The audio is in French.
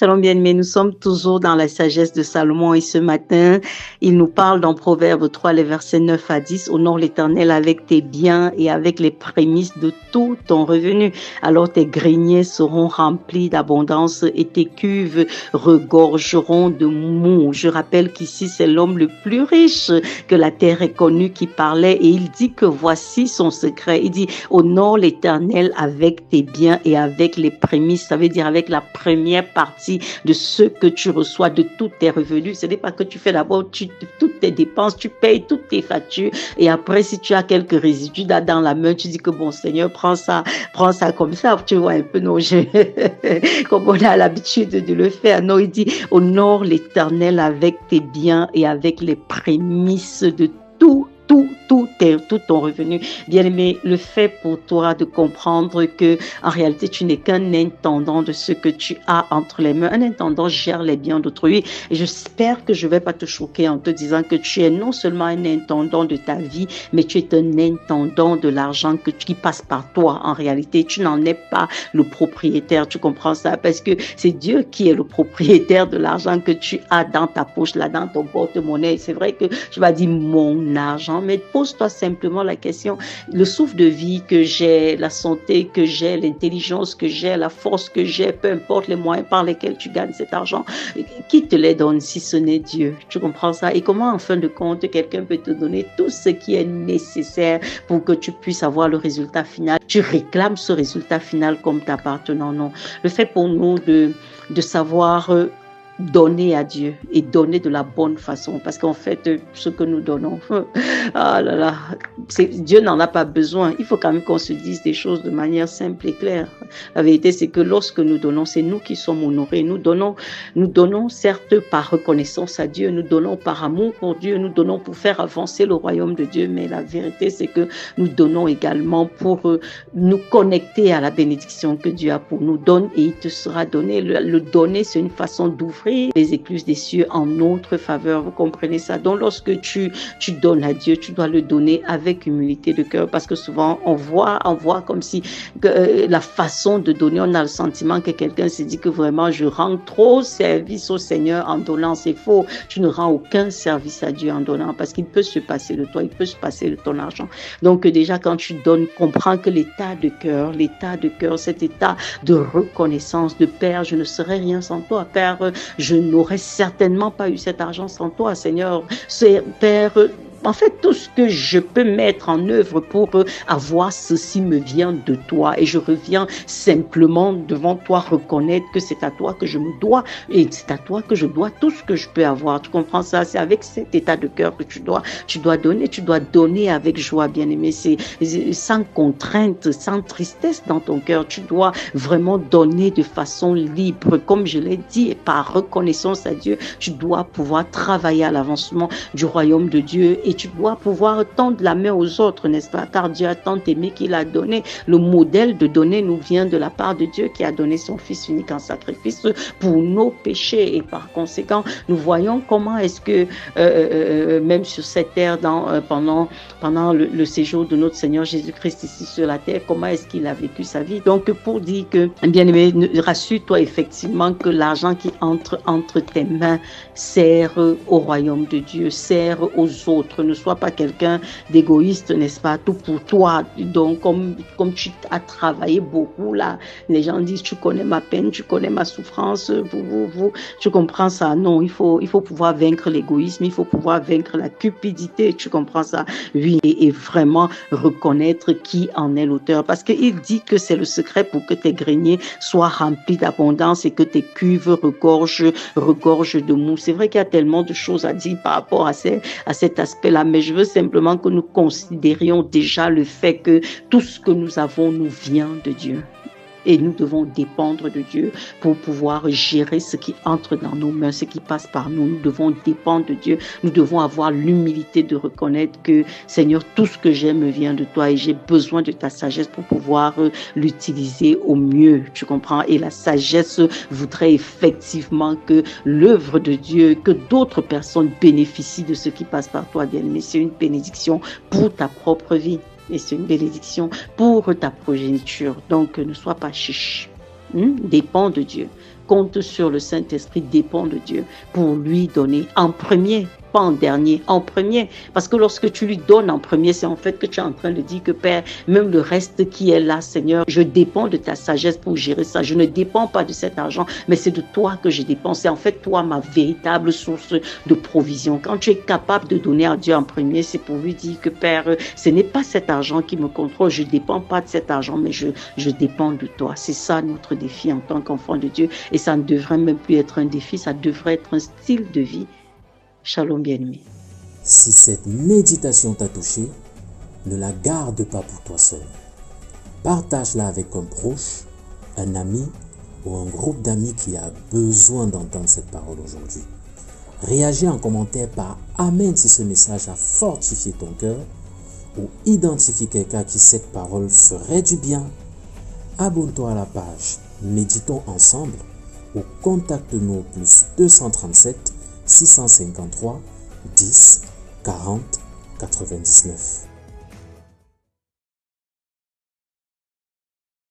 Shalom bien-aimés, nous sommes toujours dans la sagesse de Salomon et ce matin, il nous parle dans Proverbe 3, les versets 9 à 10. Honore l'Éternel avec tes biens et avec les prémices de tout ton revenu. Alors tes greniers seront remplis d'abondance et tes cuves regorgeront de mou. Je rappelle qu'ici, c'est l'homme le plus riche que la terre ait connu qui parlait et il dit que voici son secret. Il dit, honore l'Éternel avec tes biens et avec les prémices. Ça veut dire avec la première partie de ce que tu reçois de tous tes revenus. Ce n'est pas que tu fais d'abord toutes tes dépenses, tu payes toutes tes factures et après si tu as quelques résidus dans la main, tu dis que bon Seigneur, prends ça comme ça, tu vois un peu non, comme on a l'habitude de le faire. Non, il dit honore l'Éternel avec tes biens et avec les prémices de tout ton revenu. Bien-aimé, le fait pour toi de comprendre que en réalité, tu n'es qu'un intendant de ce que tu as entre les mains. Un intendant gère les biens d'autrui. Et j'espère que je ne vais pas te choquer en te disant que tu es non seulement un intendant de ta vie, mais tu es un intendant de l'argent qui passe par toi. En réalité, tu n'en es pas le propriétaire. Tu comprends ça? Parce que c'est Dieu qui est le propriétaire de l'argent que tu as dans ta poche, là, dans ton porte-monnaie. C'est vrai que tu vas dire mon argent, mais pose-toi simplement la question, le souffle de vie que j'ai, la santé que j'ai, l'intelligence que j'ai, la force que j'ai, peu importe les moyens par lesquels tu gagnes cet argent, qui te les donne si ce n'est Dieu? Tu comprends ça? Et comment en fin de compte quelqu'un peut te donner tout ce qui est nécessaire pour que tu puisses avoir le résultat final? Tu réclames ce résultat final comme t'appartenant. Non. Le fait pour nous de savoir donner à Dieu et donner de la bonne façon, parce qu'en fait ce que nous donnons, ah là là, Dieu n'en a pas besoin. Il faut quand même qu'on se dise des choses de manière simple et claire. La vérité, c'est que lorsque nous donnons, c'est nous qui sommes honorés. Nous donnons certes par reconnaissance à Dieu, nous donnons par amour pour Dieu, nous donnons pour faire avancer le royaume de Dieu, mais la vérité, c'est que nous donnons également pour nous connecter à la bénédiction que Dieu a pour nous. Donne et il te sera donné. Le donner, c'est une façon d'ouvrir les écluses des cieux en notre faveur. Vous comprenez ça? Donc, lorsque tu donnes à Dieu, tu dois le donner avec humilité de cœur, parce que souvent, on voit comme si la façon de donner, on a le sentiment que quelqu'un se dit que vraiment, je rends trop service au Seigneur en donnant. C'est faux. Tu ne rends aucun service à Dieu en donnant, parce qu'il peut se passer de toi, il peut se passer de ton argent. Donc, déjà, quand tu donnes, comprends que l'état de cœur, cet état de reconnaissance, de Père, je ne serais rien sans toi. Père, je n'aurais certainement pas eu cet argent sans toi, Seigneur. Père, en fait, tout ce que je peux mettre en œuvre pour avoir ceci me vient de toi et je reviens simplement devant toi reconnaître que c'est à toi que je me dois et c'est à toi que je dois tout ce que je peux avoir. Tu comprends ça? C'est avec cet état de cœur que tu dois donner avec joie, bien-aimé. C'est sans contrainte, sans tristesse dans ton cœur. Tu dois vraiment donner de façon libre. Comme je l'ai dit, et par reconnaissance à Dieu, tu dois pouvoir travailler à l'avancement du royaume de Dieu et tu dois pouvoir tendre la main aux autres, n'est-ce pas? Car Dieu a tant aimé qu'il a donné. Le modèle de donner nous vient de la part de Dieu qui a donné son Fils unique en sacrifice pour nos péchés. Et par conséquent, nous voyons comment est-ce que même sur cette terre, pendant le séjour de notre Seigneur Jésus-Christ ici sur la terre, comment est-ce qu'il a vécu sa vie? Donc, pour dire que, bien aimé, rassure-toi effectivement que l'argent qui entre tes mains sert au royaume de Dieu, sert aux autres. Ne sois pas quelqu'un d'égoïste, n'est-ce pas? Tout pour toi. Donc, comme tu as travaillé beaucoup, là, les gens disent, tu connais ma peine, tu connais ma souffrance, tu comprends ça? Non, il faut pouvoir vaincre l'égoïsme, il faut pouvoir vaincre la cupidité, tu comprends ça? Oui, et vraiment reconnaître qui en est l'auteur. Parce qu'il dit que c'est le secret pour que tes greniers soient remplis d'abondance et que tes cuves regorgent de mou. C'est vrai qu'il y a tellement de choses à dire par rapport à cet aspect-là, mais je veux simplement que nous considérions déjà le fait que tout ce que nous avons nous vient de Dieu. Et nous devons dépendre de Dieu pour pouvoir gérer ce qui entre dans nos mains, ce qui passe par nous. Nous devons dépendre de Dieu. Nous devons avoir l'humilité de reconnaître que, Seigneur, tout ce que j'ai me vient de toi et j'ai besoin de ta sagesse pour pouvoir l'utiliser au mieux. Tu comprends? Et la sagesse voudrait effectivement que l'œuvre de Dieu, que d'autres personnes bénéficient de ce qui passe par toi, bien-aimé. C'est une bénédiction pour ta propre vie. Et c'est une bénédiction pour ta progéniture. Donc, ne sois pas chiche. Dépends de Dieu. compte sur le Saint-Esprit, dépend de Dieu pour lui donner en premier, pas en dernier, en premier. Parce que lorsque tu lui donnes en premier, c'est en fait que tu es en train de dire que Père, même le reste qui est là, Seigneur, je dépends de ta sagesse pour gérer ça. Je ne dépends pas de cet argent, mais c'est de toi que je dépends. C'est en fait toi ma véritable source de provision. Quand tu es capable de donner à Dieu en premier, c'est pour lui dire que Père, ce n'est pas cet argent qui me contrôle. Je ne dépends pas de cet argent, mais je dépends de toi. C'est ça notre défi en tant qu'enfant de Dieu. Et ça ne devrait même plus être un défi, ça devrait être un style de vie. Shalom bien-aimé. Si cette méditation t'a touché, ne la garde pas pour toi seul. Partage-la avec un proche, un ami ou un groupe d'amis qui a besoin d'entendre cette parole aujourd'hui. Réagis en commentaire par Amen si ce message a fortifié ton cœur ou identifie quelqu'un à qui cette parole ferait du bien. Abonne-toi à la page Méditons ensemble ou contacte-nous au plus 237 653 10 40 99.